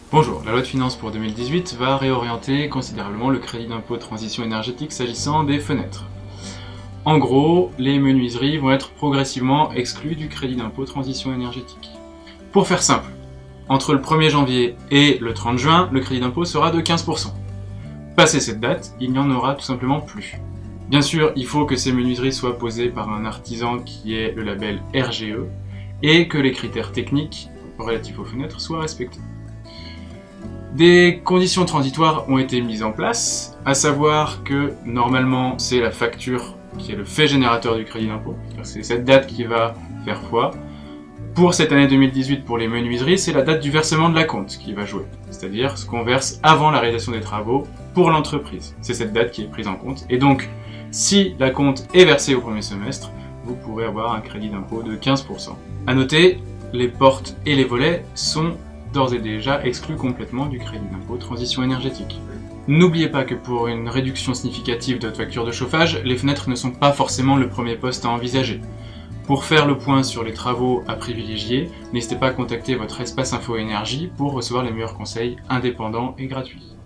Bonjour, la loi de finances pour 2018 va réorienter considérablement le crédit d'impôt de transition énergétique s'agissant des fenêtres. En gros, les menuiseries vont être progressivement exclues du crédit d'impôt transition énergétique. Pour faire simple, entre le 1er janvier et le 30 juin, le crédit d'impôt sera de 15%. Passé cette date, il n'y en aura tout simplement plus. Bien sûr, il faut que ces menuiseries soient posées par un artisan qui ait le label RGE et que les critères techniques relatifs aux fenêtres soient respectés. Des conditions transitoires ont été mises en place, à savoir que normalement c'est la facture qui est le fait générateur du crédit d'impôt, c'est cette date qui va faire foi. Pour cette année 2018 pour les menuiseries, c'est la date du versement de l'acompte qui va jouer, c'est-à-dire ce qu'on verse avant la réalisation des travaux pour l'entreprise. C'est cette date qui est prise en compte, et donc si l'acompte est versé au premier semestre, vous pourrez avoir un crédit d'impôt de 15%. A noter, les portes et les volets sont d'ores et déjà exclus complètement du crédit d'impôt transition énergétique. N'oubliez pas que pour une réduction significative de votre facture de chauffage, les fenêtres ne sont pas forcément le premier poste à envisager. Pour faire le point sur les travaux à privilégier, n'hésitez pas à contacter votre espace info énergie pour recevoir les meilleurs conseils indépendants et gratuits.